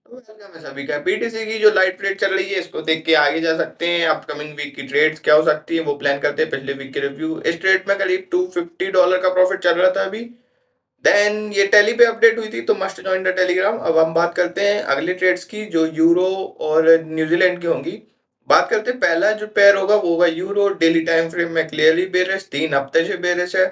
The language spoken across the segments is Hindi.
तो वेलकम है सभी का। बीटीसी की जो लाइट ट्रेड चल रही है इसको देख के आगे जा सकते हैं। अपकमिंग वीक की ट्रेड्स क्या हो सकती है वो प्लान करते हैं। पिछले वीक की रिव्यू, इस ट्रेड में करीब $250 का प्रॉफिट चल रहा था अभी। देन ये टेली पे अपडेट हुई थी तो मस्ट जॉइन द टेलीग्राम। अब हम बात करते हैं अगले ट्रेड्स की जो यूरो और न्यूजीलैंड की होंगी। बात करते हैं, पहला जो पेयर होगा वो होगा यूरो। डेली टाइम फ्रेम में क्लियरली बेरिश, 3 हफ्ते से बेरिश है।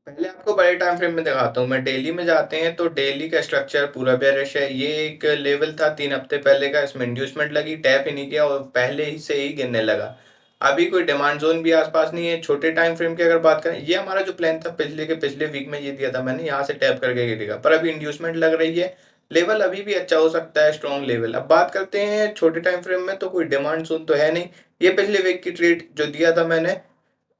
पहले आपको बड़े टाइम फ्रेम में दिखाता हूँ मैं। डेली में जाते हैं तो डेली का स्ट्रक्चर पूरा बेरिश है। ये एक लेवल था 3 हफ्ते पहले का, इसमें इंड्यूसमेंट लगी, टैप ही नहीं किया और पहले ही से ही गिरने लगा। अभी कोई डिमांड जोन भी आसपास नहीं है। छोटे टाइम फ्रेम की अगर बात करें, ये हमारा जो प्लान था पिछले के पिछले वीक में ये दिया था मैंने, यहाँ से टैप करके गिरेगा, पर अभी इंड्यूसमेंट लग रही है। लेवल अभी भी अच्छा हो सकता है, स्ट्रॉन्ग लेवल। अब बात करते हैं छोटे टाइम फ्रेम में, तो कोई डिमांड जोन तो है नहीं। ये पिछले वीक की ट्रेड जो दिया था मैंने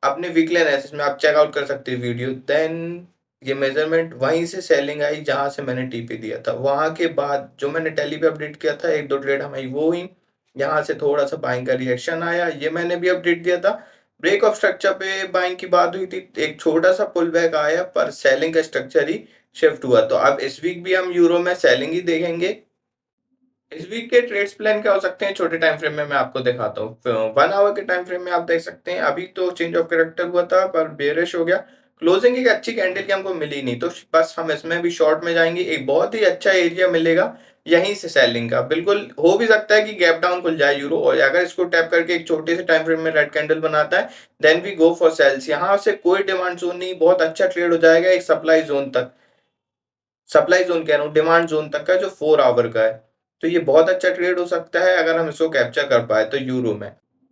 अपने वीकली एनालिसिस में, आप चेकआउट कर सकते हैं वीडियो। देन ये मेजरमेंट वहीं से सेलिंग आई जहां से मैंने टीपी दिया था। वहां के बाद जो मैंने टेली पे अपडेट किया था, एक दो ट्रेड हमारी वो हुई। यहाँ से थोड़ा सा बाइंग का रिएक्शन आया, ये मैंने भी अपडेट दिया था। ब्रेक ऑफ स्ट्रक्चर पे बाइंग की बात हुई थी, एक छोटा सा पुल बैक आया पर सेलिंग का स्ट्रक्चर ही शिफ्ट हुआ। तो अब इस वीक भी हम यूरो में सेलिंग ही देखेंगे। इस वीक के ट्रेड्स प्लान क्या हो सकते हैं छोटे टाइम फ्रेम में, मैं आपको दिखाता हूँ। 1 आवर के टाइम फ्रेम में आप देख सकते हैं अभी तो चेंज ऑफ कैरेक्टर हुआ था पर बेरिश हो गया। क्लोजिंग एक अच्छी कैंडल की हमको मिली नहीं, तो बस हम इसमें भी शॉर्ट में जाएंगे। एक बहुत ही अच्छा एरिया मिलेगा यहीं से सेलिंग का। बिल्कुल हो भी सकता है कि गैप डाउन खुल जाए यूरो, और अगर इसको टैप करके एक छोटे से टाइम फ्रेम में रेड कैंडल बनाता है then we go for sales. यहाँ से कोई डिमांड जोन नहीं, बहुत अच्छा ट्रेड हो जाएगा एक सप्लाई जोन तक। सप्लाई जोन कह रहा हूँ, डिमांड जोन तक का जो 4 आवर का है। तो ये बहुत अच्छा ट्रेड हो सकता है अगर हम इसको कैप्चर कर पाए तो यूरो में।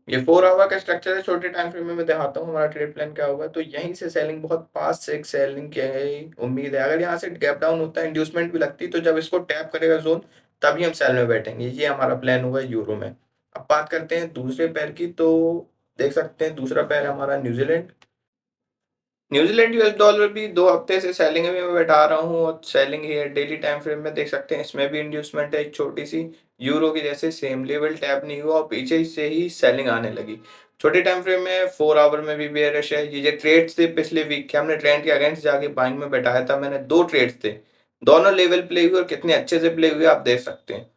ये 4 आवर का स्ट्रक्चर है। छोटे टाइम फ्रेम में मैं दिखाता हूँ हमारा ट्रेड प्लान क्या होगा। तो यहीं से सेलिंग, बहुत पास से एक सेलिंग की उम्मीद है। अगर यहाँ से गैप डाउन होता है, इंड्यूसमेंट भी लगती है, तो जब इसको टैप करेगा जोन तभी हम सेल में बैठेंगे। ये हमारा प्लान होगा यूरो में। अब बात करते हैं दूसरे पैर की, तो देख सकते हैं दूसरा पैर हमारा न्यूजीलैंड। न्यूजीलैंड यूएस डॉलर भी 2 हफ्ते से सेलिंग में मैं बैठा रहा हूँ और सेलिंग ही है। डेली टाइम फ्रेम में देख सकते हैं इसमें भी इंड्यूसमेंट है एक छोटी सी। यूरो की जैसे सेम लेवल टैप नहीं हुआ और पीछे से ही सेलिंग आने लगी। छोटे टाइम फ्रेम में 4 आवर में भी बेयरिश है। ये जो ट्रेड्स थे पिछले वीक के, हमने ट्रेंड के अगेंस्ट जाके बाइंग में बैठाया था। मैंने 2 ट्रेड्स थे, दोनों लेवल प्ले हुए और कितने अच्छे से प्ले हुए आप देख सकते हैं।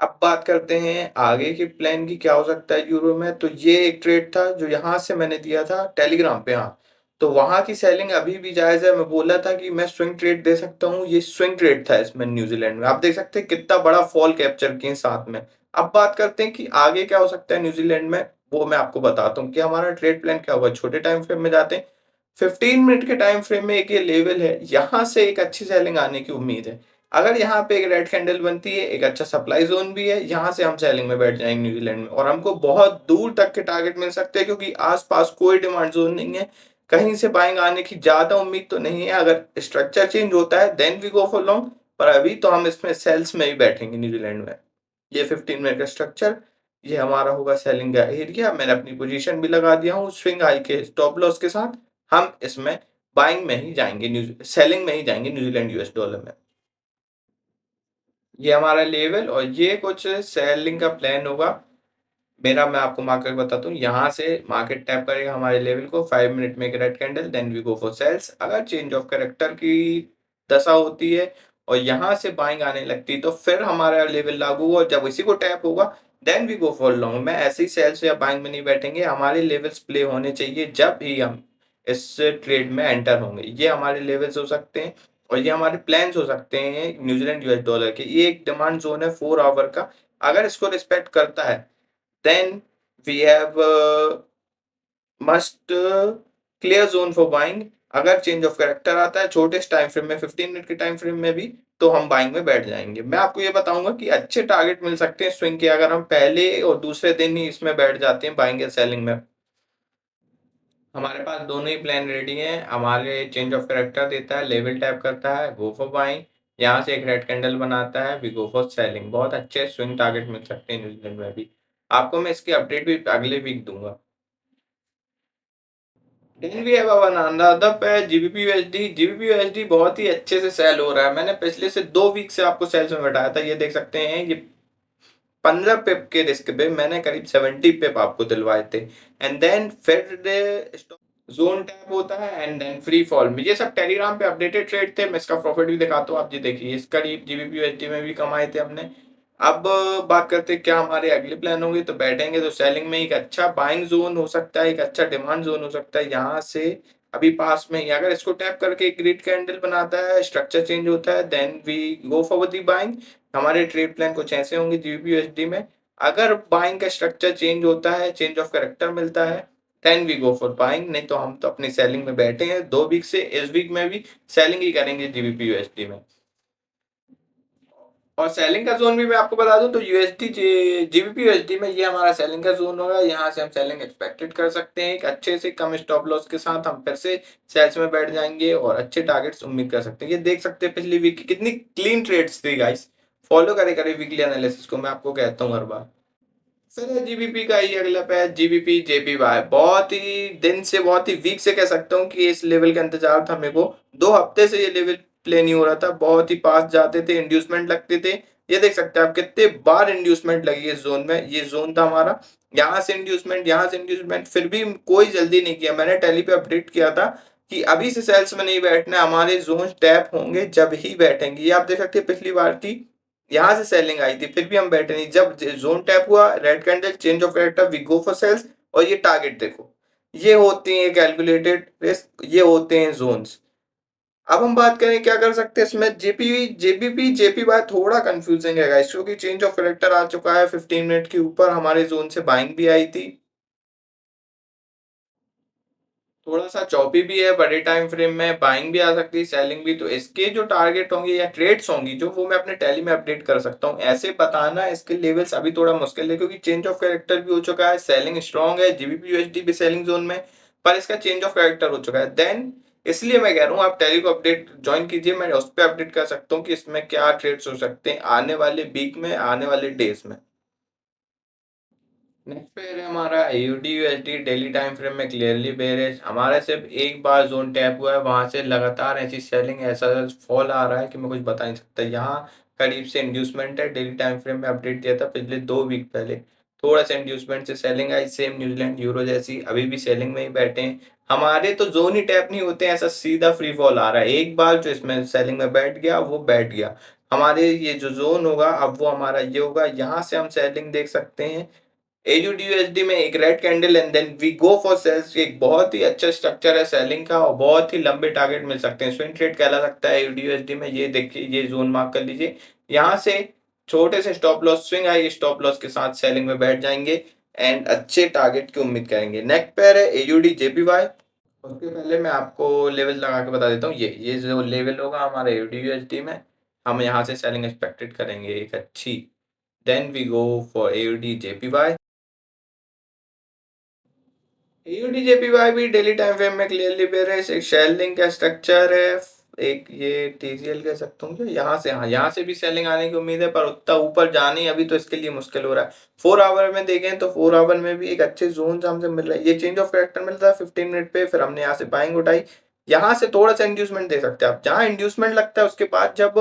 अब बात करते हैं आगे के प्लान की क्या हो सकता है यूरो में। तो ये एक ट्रेड था जो यहाँ से मैंने दिया था टेलीग्राम पे। हाँ, तो वहां की सेलिंग अभी भी जायज है। मैं बोला था कि मैं स्विंग ट्रेड दे सकता हूँ, ये स्विंग ट्रेड था इसमें। न्यूजीलैंड में आप देख सकते हैं कितना बड़ा फॉल कैप्चर किए साथ में। अब बात करते हैं कि आगे क्या हो सकता है न्यूजीलैंड में, वो मैं आपको बताता हूँ कि हमारा ट्रेड प्लान क्या होगा। छोटे टाइम फ्रेम में जाते हैं, 15 मिनट के टाइम फ्रेम में एक ये लेवल है, यहाँ से एक अच्छी सेलिंग आने की उम्मीद है। अगर यहाँ पे एक रेड कैंडल बनती है, एक अच्छा सप्लाई जोन भी है, यहाँ से हम सेलिंग में बैठ जाएंगे न्यूजीलैंड में, और हमको बहुत दूर तक के टारगेट मिल सकते हैं क्योंकि आसपास कोई डिमांड जोन नहीं है। कहीं से बाइंग आने की ज्यादा उम्मीद तो नहीं है। अगर स्ट्रक्चर चेंज होता है then we go for long, पर अभी तो हम इसमें सेल्स में ही बैठेंगे न्यूजीलैंड में। ये 15 मिनट का स्ट्रक्चर, ये हमारा होगा सेलिंग का एरिया। मैंने अपनी पोजीशन भी लगा दिया हूँ स्विंग हाई के स्टॉप लॉस के साथ। हम इसमें बाइंग में ही जाएंगे, सेलिंग में ही जाएंगे न्यूजीलैंड यूएस डॉलर में। ये हमारा लेवल और ये कुछ सेलिंग का प्लान होगा मेरा। मैं आपको मार्केट बताता हूँ, यहाँ से मार्केट टैप करेगा हमारे लेवल को, 5 मिनट में एक red candle, then we go for sales. अगर चेंज ऑफ कैरेक्टर की दशा होती है और यहाँ से बाइंग आने लगती है तो फिर हमारा लेवल लागू हुआ, जब इसी को टैप होगा then we go for long. मैं ऐसे ही सेल्स या बाइंग में नहीं बैठेंगे, हमारे लेवल्स प्ले होने चाहिए जब भी हम इस ट्रेड में एंटर होंगे। ये हमारे लेवल्स हो सकते हैं और ये हमारे प्लान्स हो सकते हैं न्यूजीलैंड यूएस डॉलर के। ये एक डिमांड जोन है 4 आवर का, अगर इसको रिस्पेक्ट करता है then we have must clear zone for buying। अगर चेंज ऑफ कैरेक्टर आता है छोटे टाइम फ्रेम में, 15 मिनट के टाइम फ्रेम में भी, तो हम बाइंग में बैठ जाएंगे। मैं आपको ये बताऊंगा कि अच्छे टारगेट मिल सकते हैं स्विंग के अगर हम पहले और दूसरे दिन ही इसमें बैठ जाते हैं बाइंग या सेलिंग में। हमारे पास दोनों ही प्लान रेडी हैं। हमारे चेंज ऑफ कैरेक्टर देता है, लेवल टैप करता है, गो फॉर बाइंग, यहाँ से एक रेड कैंडल बनाता है, वी गो फॉर सेलिंग। बहुत अच्छे स्विंग टारगेट मिल सकते हैं न्यूजीलैंड में भी। आपको मैं इसकी अपडेट भी अगले वीक दूंगा। Then we have our another pair GBP USD. GBP USD बहुत ही अच्छे से सेल हो रहा है। मैंने पिछले से 2 वीक से आपको सेल्स में बताया था। ये देख सकते हैं, ये 15 पिप के रिस्क पे मैंने करीब 70 पिप आपको दिलवाए थे। एंड देन फिर ज़ोन टैप होता है एंड देन फ्री फॉल में। ये सब टेलीग्राम पे अपडेटेड ट्रेड थे। मैं इसका प्रॉफिट भी दिखाता हूँ। आप ये देखिए, इस करीब जीबीपी यूएसडी में भी कमाए थे हमने। अब बात करते हैं क्या हमारे अगले प्लान होंगे। तो बैठेंगे तो सेलिंग में एक अच्छा बाइंग ज़ोन हो सकता है, एक अच्छा डिमांड ज़ोन हो सकता है। यहाँ से अभी पास में ही अगर इसको टैप करके एक ग्रिड कैंडल बनाता है, स्ट्रक्चर चेंज होता है, then we go for the buying. हमारे ट्रेड प्लान कुछ ऐसे होंगे जीबीपी यूएसडी में। अगर बाइंग का स्ट्रक्चर चेंज होता है, चेंज ऑफ कैरेक्टर मिलता है, then we go for buying. नहीं तो हम तो अपनी सेलिंग में बैठे हैं 2 वीक से। इस वीक में भी सेलिंग ही करेंगे जीबीपी यूएसडी में। और सेलिंग का जोन भी मैं आपको बता दूं तो यूएसडी जीबीपी यूएसडी में ये हमारा सेलिंग का जोन होगा। यहाँ से हम सेलिंग एक्सपेक्टेड कर सकते हैं। एक अच्छे से कम स्टॉप लॉस के साथ हम फिर से सेल्स में बैठ जाएंगे और अच्छे टारगेट्स उम्मीद कर सकते हैं। ये देख सकते हैं पिछली वीक की कितनी क्लीन ट्रेड्स थी गाइस। फॉलो करे करे वीकली एनालिसिस को, मैं आपको कहता हूँ हर बार। सर जीबीपी का ही अगला पैच जीबीपी जेपीवाई। बहुत ही दिन से, बहुत ही वीक से कह सकता हूँ कि इस लेवल का इंतजार था मेरे को। 2 हफ्ते से ये लेवल प्ले नहीं हो रहा था। बहुत ही पास जाते थे, इंड्यूसमेंट लगते थे। ये देख सकते हैं आप कितने बार इंड्यूसमेंट लगी इस जोन में। ये जोन था हमारा, यहाँ से इंड्यूसमेंट, यहाँ से इंड्यूसमेंट, फिर भी कोई जल्दी नहीं किया। मैंने टेली पे अपडेट किया था कि अभी से सेल्स में नहीं बैठना, हमारे जोन टैप होंगे जब ही बैठेंगे। ये आप देख सकते हैं पिछली बार की यहाँ से सेलिंग आई थी, फिर भी हम बैठे नहीं। जब जोन टैप हुआ, red candle, change of character, we go for sales. और ये टारगेट देखो, ये होते हैं कैलकुलेटेड रिस्क, ये होते हैं जोन्स। अब हम बात करें क्या कर सकते हैं इसमें। जेपीवाई थोड़ा कंफ्यूजिंग है गाइस, क्योंकि चेंज ऑफ कैरेक्टर आ चुका है 15 मिनट के ऊपर। हमारे जोन से बाइंग भी आई थी, थोड़ा सा चौपी भी है। बड़े टाइम फ्रेम में बाइंग भी आ सकती है, सेलिंग भी। तो इसके जो टारगेट होंगे या ट्रेड्स होंगी जो, वो मैं अपने टैली में अपडेट कर सकता हूँ। ऐसे बताना इसके लेवल्स अभी थोड़ा मुश्किल है, क्योंकि चेंज ऑफ कैरेक्टर भी हो चुका है, सेलिंग स्ट्रॉन्ग है, जीबीपी यूएसडी भी सेलिंग जोन में, पर इसका चेंज ऑफ कैरेक्टर हो चुका है। देन इसलिए मैं कह रहा हूँ आप टैली को अपडेट ज्वाइन कीजिए। मैं उस पर अपडेट कर सकता हूँ कि इसमें क्या ट्रेड्स हो सकते हैं आने वाले वीक में, आने वाले डेज में। नेक्स्ट पेयर है हमारा AUD USD. Daily time frame में क्लियरली बेयरिश। हमारा सिर्फ एक बार जोन टैप हुआ है, वहां से लगातार ऐसी सेलिंग, ऐसा फॉल आ रहा है कि मैं कुछ बता नहीं सकता। यहाँ करीब से इंड्यूसमेंट है। डेली टाइम फ्रेम में अपडेट दिया था पिछले 2 वीक पहले, थोड़ा सा इंड्यूसमेंट से सेलिंग आई, सेम न्यूजीलैंड यूरो जैसी। अभी भी सेलिंग में ही बैठे हैं। हमारे तो जोन ही टैप नहीं होते हैं, ऐसा सीधा फ्री फॉल आ रहा है। एक बार जो इसमें सेलिंग में बैठ गया वो बैठ गया। हमारे ये जो जोन होगा अब वो हमारा ये होगा। यहाँ से हम सेलिंग देख सकते हैं एयूडीयूएसडी में, एक red candle and then we go for sales. एक बहुत ही अच्छा स्ट्रक्चर है सेलिंग का और बहुत ही लंबे टारगेट मिल सकते हैं। स्विंग ट्रेड कहला सकता है एयूडीयूएसडी में। ये देखिए, ये जोन मार्क कर लीजिए। यहाँ से छोटे से stop loss, swing I stop loss के साथ सेलिंग में बैठ जाएंगे एंड अच्छे टारगेट की उम्मीद करेंगे। नेक्स्ट पेयर है एयूडी जेपीवाई। उसके पहले मैं आपको लेवल लगा के बता देता हूँ। ये जो लेवल होगा हमारे एयूडीयूएसडी में, हम यहाँ से सेलिंग एक्सपेक्टेड करेंगे एक अच्छी। Then we go for AUD JPY. UDJPY भी डेली टाइम फ्रेम में क्लियरली बेयरिश। एक शेल्डिंग का स्ट्रक्चर है, एक ये टीसीएल कह सकता हूँ। यहाँ से, हाँ, यहाँ से भी सेलिंग आने की उम्मीद है, पर उतना ऊपर जानी अभी तो इसके लिए मुश्किल हो रहा है। 4 आवर में देखें तो 4 आवर में भी एक अच्छे जोन हमसे मिल रहा है। ये चेंज ऑफ कैरेक्टर मिलता है 15 मिनट पे, फिर हमने यहाँ से बाइंग उठाई। यहाँ से थोड़ा सा इंड्यूसमेंट दे सकते हैं आप। जहाँ इंड्यूसमेंट लगता है उसके बाद जब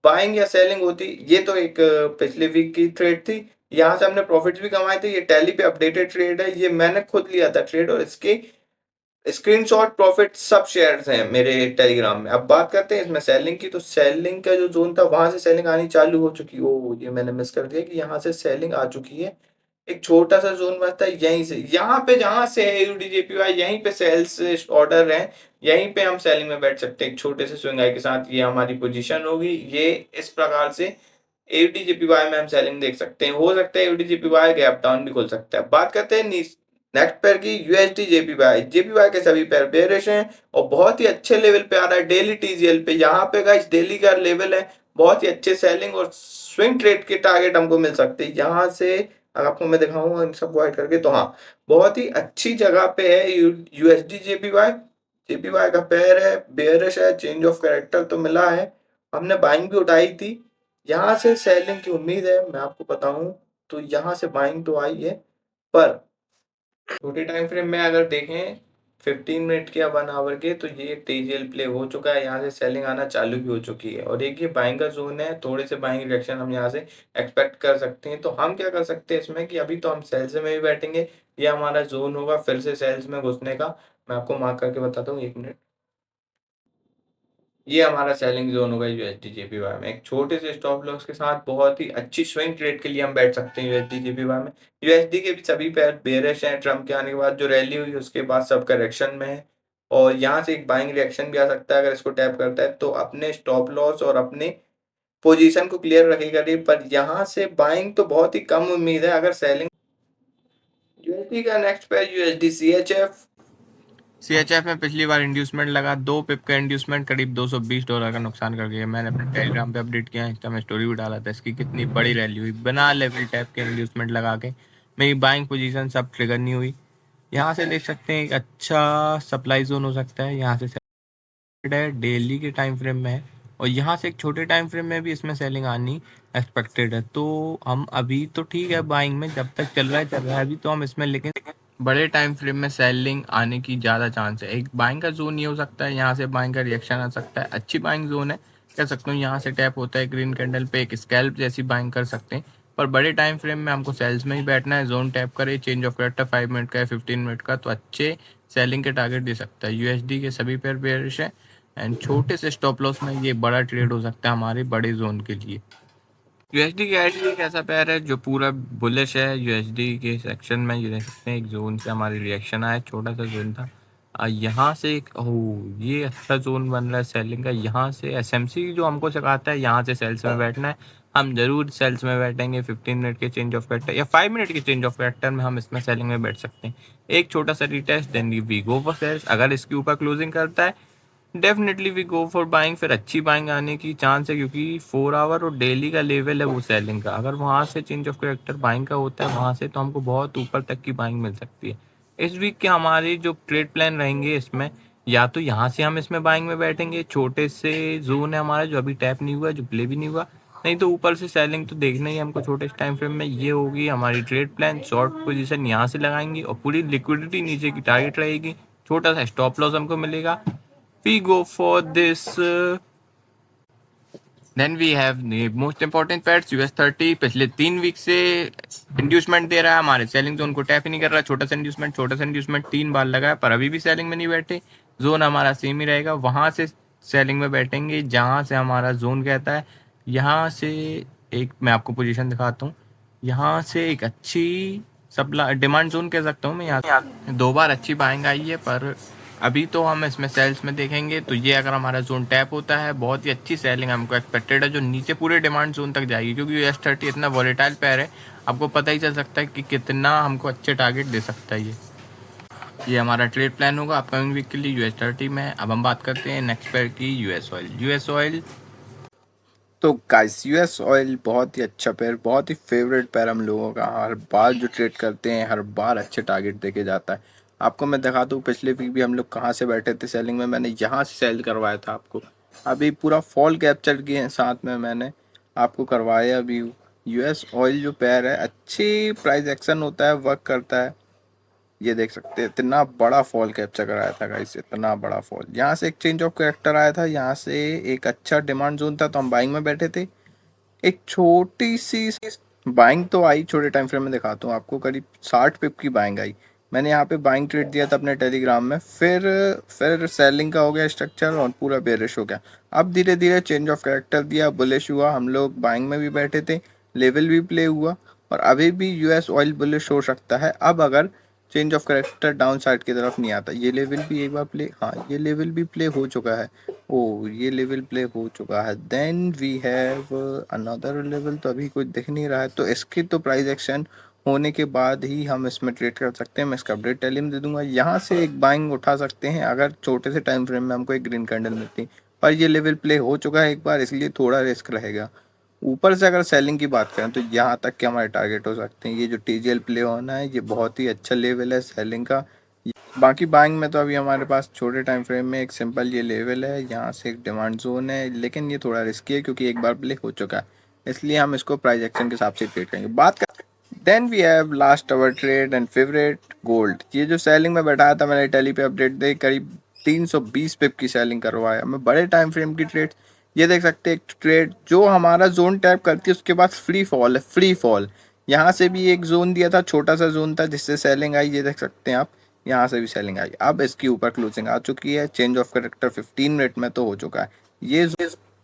बाइंग या सेलिंग होती, ये तो एक पिछले वीक की ट्रेड थी। यहाँ से हमने प्रॉफिट्स भी कमाए थे। ये टैली पे अपडेटेड ट्रेड है, ये मैंने खुद लिया था ट्रेड और इसके स्क्रीनशॉट प्रॉफिट सब शेयर्स हैं मेरे टेलीग्राम में। अब बात करते हैं इसमें सेलिंग की। तो सेलिंग का जो जोन था वहां से सेलिंग आनी चालू हो चुकी। ओ, ये मैंने मिस कर दिया कि यहाँ से सेलिंग आ चुकी है। एक छोटा सा जोन बचता है यहीं से, यहाँ पे जहां से है यूडीजेपीवाई, यहीं पे सेल्स ऑर्डर है, यहीं पे हम सेलिंग में बैठ सकते हैं एक छोटे से स्विंग आई के साथ। ये हमारी पोजीशन होगी। ये इस प्रकार से एटीजीपीवाई में हम सेलिंग देख सकते हैं। हो सकता है एटीजीपीवाई गैप डाउन भी खुल सकता है। बात करते हैं नेक्स्ट पेयर की यूएसडी जेपीवाई। जेपीवाई के सभी पेयर बेयरिश हैं और बहुत ही अच्छे लेवल पे आ रहा है डेली टीजीएल पे। यहाँ पे गाइस डेली का लेवल है, बहुत ही अच्छे सेलिंग और स्विंग ट्रेड के टारगेट हमको मिल सकते हैं यहाँ से। अगर आपको मैं दिखाऊंगा इन सबको ऐड करके तो हाँ, बहुत ही अच्छी जगह पे है यूएसडी जेपीवाई। जेपीवाई का पेयर है, बेयरिश है, चेंज ऑफ कैरेक्टर तो मिला है, हमने बाइंग भी उठाई थी। यहाँ से सेलिंग की उम्मीद है। मैं आपको बताऊं तो यहाँ से बाइंग तो आई है, पर छोटे टाइम फ्रेम में अगर देखें 15 मिनट के या 1 आवर के, तो ये टीजीएल प्ले हो चुका है। यहाँ से सेलिंग आना चालू भी हो चुकी है और एक ये बाइंग का जोन है। थोड़े से बाइंग रिएक्शन हम यहाँ से एक्सपेक्ट कर सकते हैं। तो हम क्या कर सकते हैं इसमें कि अभी तो हम सेल्स में ही बैठेंगे। ये हमारा जोन होगा फिर से सेल्स में घुसने का। मैं आपको मार्क करके बताता हूँ, 1 मिनट। ये हमारा सेलिंग जोन होगा यूएसडी जेपीवाई में। एक छोटे से स्टॉप लॉस के साथ बहुत ही अच्छी स्विंग ट्रेड के लिए हम बैठ सकते हैं यूएसडी जेपीवाई में। यूएसडी के भी सभी पैर बेयरिश हैं। ट्रम्प के आने के बाद जो रैली हुई उसके बाद सब करेक्शन में है, और यहाँ से एक बाइंग रिएक्शन भी आ सकता है। अगर इसको टैप करता है तो अपने स्टॉप लॉस और अपने पोजीशन को क्लियर रखेगा नहीं, पर यहाँ से बाइंग तो बहुत ही कम उम्मीद है। अगर सेलिंग यूएसडी का नेक्स्ट पेयर यूएसडी सीएचएफ में पिछली बार इंड्यूसमेंट लगा, 2 पिप का इंड्यूसमेंट करीब $220 का नुकसान कर गया। मैंने अपने टेलीग्राम पे अपडेट किया, इंस्टा में स्टोरी भी डाला था इसकी कितनी बड़ी रैली हुई बिना लेवल टैप के इंड्यूसमेंट लगा के। मेरी बाइंग पोजीशन सब ट्रिगर नहीं हुई। यहाँ से देख सकते हैं एक अच्छा सप्लाई जोन हो सकता है, यहाँ से है डेली के टाइम फ्रेम में है, और यहाँ से एक छोटे टाइम फ्रेम में भी इसमें सेलिंग आनी एक्सपेक्टेड है। तो हम अभी तो ठीक है बाइंग में, जब तक चल रहा है अभी तो हम इसमें, लेकिन बड़े टाइम फ्रेम में सेलिंग आने की ज़्यादा चांस है। एक बाइंग का जोन ये हो सकता है, यहाँ से बाइंग का रिएक्शन आ सकता है, अच्छी बाइंग जोन है कह सकता हूँ। यहाँ से टैप होता है ग्रीन कैंडल पे, एक स्कैल्प जैसी बाइंग कर सकते हैं। पर बड़े टाइम फ्रेम में हमको सेल्स में ही बैठना है। जोन टैप करे, चेंज ऑफ करेक्टर 5 मिनट का है, 15 मिनट का, तो अच्छे सेलिंग के टारगेट दे सकता है। यूएसडी के सभी पेयर बेयरिश है, एंड छोटे से स्टॉप लॉस में ये बड़ा ट्रेड हो सकता है हमारे बड़े जोन के लिए। यूएसडी के आईडी एक ऐसा पेयर है जो पूरा बुलिश है। यूएसडी के सेक्शन में ये देख सकते हैं एक जोन से हमारी रिएक्शन आया, छोटा सा जोन था। यहाँ से एक ये अच्छा जोन बन रहा है सेलिंग का। यहाँ से एसएमसी जो हमको सिखाता है यहाँ से सेल्स में बैठना है, हम जरूर सेल्स में बैठेंगे। 15 मिनट के चेंज ऑफ कैरेक्टर या 5 मिनट के चेंज ऑफ कैरेक्टर में हम इसमें सेलिंग में बैठ सकते हैं। एक छोटा सा retest, then we go for sales. अगर इसके ऊपर क्लोजिंग करता है definitely we go for buying, फिर अच्छी बाइंग आने की चांस है, क्योंकि 4 आवर और डेली का लेवल है वो सेलिंग का। अगर वहाँ से चेंज ऑफ कैरेक्टर बाइंग का होता है वहाँ से, तो हमको बहुत ऊपर तक की बाइंग मिल सकती है। इस वीक के हमारे जो ट्रेड प्लान रहेंगे इसमें, या तो यहाँ से हम इसमें बाइंग में बैठेंगे, छोटे से जोन है हमारा जो अभी टैप नहीं हुआ, जो प्ले भी नहीं हुआ, नहीं तो ऊपर से सेलिंग तो देखना ही हमको छोटे टाइम फ्रेम में। ये होगी हमारी ट्रेड प्लान। शॉर्ट पोजीशन यहाँ से लगाएंगे और पूरी लिक्विडिटी नीचे की टारगेट रहेगी, छोटा सा स्टॉप लॉस हमको मिलेगा। We go for this. Then we have the most important pairs US30 पिछले 3 वीक से इंड्यूसमेंट दे रहा है, हमारे सेलिंग जोन को टैप ही नहीं कर रहा। छोटा सा इंड्यूसमेंट 3 बार लगा है, पर अभी भी सेलिंग में नहीं बैठे। जोन हमारा सेम ही रहेगा, वहाँ से सेलिंग में बैठेंगे जहाँ से हमारा जोन कहता है। यहाँ से एक मैं आपको पोजीशन दिखाता हूँ, यहाँ से एक अच्छी सप्लाई डिमांड जोन कह सकता हूँ मैं। यहाँ 2 बार अच्छी बाइंग आई है, पर अभी तो हम इसमें सेल्स में देखेंगे। तो ये अगर हमारा जोन टैप होता है बहुत ही अच्छी सेलिंग हमको एक्सपेक्टेड है, जो नीचे पूरे डिमांड जोन तक जाएगी, क्योंकि US30 इतना वॉलेटाइल पेयर है, आपको पता ही चल सकता है कि कितना हमको अच्छे टारगेट दे सकता है। ये हमारा ट्रेड प्लान होगा अपकमिंग वीक के लिए US30 में। अब हम बात करते हैं नेक्स्ट पेयर की, यूएस ऑयल। तो गाइस यूएस ऑयल बहुत ही अच्छा पेयर, बहुत ही फेवरेट पेयर हम लोगों का। हर बार जो ट्रेड करते हैं हर बार अच्छे टारगेट देके जाता है। आपको मैं दिखा दूँ पिछले वीक भी हम लोग कहाँ से बैठे थे सेलिंग में। मैंने यहाँ से सेल करवाया था आपको। अभी पूरा फॉल कैप्चर किए साथ में मैंने आपको करवाया अभी। यूएस ऑयल जो पेयर है अच्छी प्राइस एक्शन होता है, वर्क करता है। ये देख सकते हैं इतना बड़ा फॉल कैप्चर कराया था गाइस, इतना बड़ा फॉल। यहाँ से एक चेंज ऑफ कैरेक्टर आया था, यहाँ से एक अच्छा डिमांड जोन था, तो हम बाइंग में बैठे थे। एक छोटी सी बाइंग तो आई, छोटे टाइम फ्रेम में दिखाता हूँ आपको। करीब 60 पिप की बाइंग आई। मैंने यहाँ पे बाइंग ट्रेड दिया था अपने टेलीग्राम में, फिर सेलिंग का हो गया स्ट्रक्चर और पूरा बेरिश हो गया। अब धीरे धीरे चेंज ऑफ कैरेक्टर दिया, बुलिश हुआ, हम लोग बाइंग में भी बैठे थे, लेवल भी प्ले हुआ, और अभी भी यूएस ऑयल बुलिश हो सकता है। अब अगर change of character down side की तरफ नहीं आता, ये लेवल भी एक बार प्ले, हाँ ये लेवल भी प्ले हो चुका है। ओ ये लेवल प्ले हो चुका है। Then we have another level, तो अभी कुछ दिख नहीं रहा है, तो इसकी तो प्राइस एक्शन होने के बाद ही हम इसमें ट्रेड कर सकते हैं। मैं इसका अपडेट टेलीम दे दूंगा। यहाँ से एक बाइंग उठा सकते हैं अगर छोटे से टाइम फ्रेम में हमको एक ग्रीन कैंडल मिलती, पर ये लेवल प्ले हो चुका है एक बार, इसलिए थोड़ा रिस्क रहेगा। ऊपर से अगर सेलिंग की बात करें तो यहाँ तक के हमारे टारगेट हो सकते हैं। ये जो टीजीएल प्ले होना है ये बहुत ही अच्छा लेवल है सेलिंग का। बाकी बाइंग में तो अभी हमारे पास छोटे टाइम फ्रेम में एक सिंपल ये लेवल है, यहाँ से एक डिमांड जोन है, लेकिन ये थोड़ा रिस्की है क्योंकि एक बार प्ले हो चुका है, इसलिए हम इसको प्राइस एक्शन के हिसाब से ट्रेड करेंगे। बात कर then we have last our trade and favourite gold. ये जो सेलिंग में बैठाया था मैंने टेली पे अपडेट दे, करीब 320 पिप की सेलिंग करवाया मैं बड़े टाइम फ्रेम की ट्रेड। ये देख सकते हैं एक ट्रेड जो हमारा जोन टैप करती है उसके बाद फ्री फॉल है, फ्री फॉल। यहाँ से भी एक जोन दिया था, छोटा सा जोन था जिससे सेलिंग आई, ये देख सकते हैं आप। यहाँ से भी सेलिंग आई। अब इसके ऊपर क्लोजिंग आ चुकी है, चेंज ऑफ करेक्टर 15 मिनट में तो हो चुका है ये।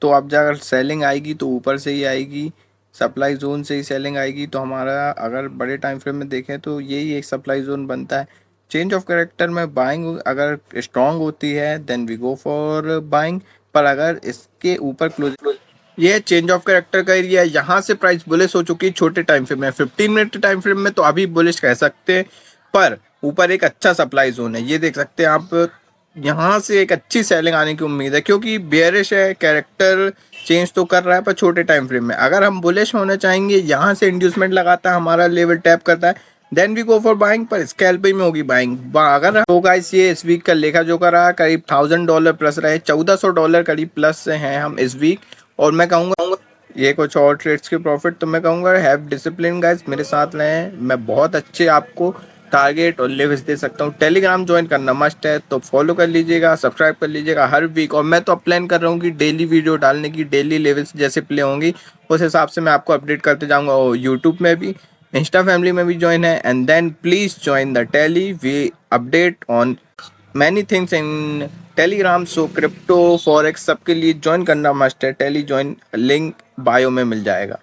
तो अब अगर सेलिंग आएगी तो ऊपर से ही आएगी, सप्लाई जोन से ही सेलिंग आएगी। तो हमारा अगर बड़े टाइम फ्रेम में देखें तो यही एक सप्लाई जोन बनता है। चेंज ऑफ करेक्टर में बाइंग अगर स्ट्रांग होती है then we go for buying, पर अगर इसके ऊपर क्लोज, ये चेंज ऑफ करेक्टर का एरिया है, यहाँ से प्राइस बुलिश हो चुकी है छोटे टाइम फ्रेम में। 15 मिनट टाइम फ्रेम में तो अभी बुलिश कह सकते हैं, पर ऊपर एक अच्छा सप्लाई जोन है, ये देख सकते हैं आप। यहाँ से एक अच्छी सेलिंग आने की उम्मीद है, क्योंकि बेयरिश है, कैरेक्टर चेंज तो कर रहा है पर छोटे टाइम फ्रेम में। अगर हम बुलिश होना चाहेंगे, यहाँ से इंड्यूसमेंट लगाता है, हमारा लेवल टैप करता है, then we go for buying, पर स्कैल्प में होगी बाइंग। अगर तो गाइस ये इस वीक का लेखा जोखा रहा, करीब $1000 प्लस रहे, $1400 करीब प्लस से हैं हम इस वीक। और मैं कहूँगा ये कुछ और ट्रेड्स के प्रॉफिट, तो मैं कहूँगा हैव डिसिप्लिन गाइस, मेरे साथ रहें, मैं बहुत अच्छे आपको टारगेट और लेवल्स दे सकता हूँ। टेलीग्राम ज्वाइन करना मस्ट है, तो फॉलो कर लीजिएगा, सब्सक्राइब कर लीजिएगा हर वीक। और मैं तो अब प्लान कर रहा हूँ कि डेली वीडियो डालने की, डेली लेवल्स जैसे प्ले होंगी उस हिसाब से मैं आपको अपडेट करते जाऊँगा। और यूट्यूब में भी, इंस्टा फैमिली में भी ज्वाइन है। And then please join the tele, we update on many things in Telegram. So crypto forex सबके लिए ज्वाइन करना मस्ट है। टेली ज्वाइन लिंक बायो में मिल जाएगा।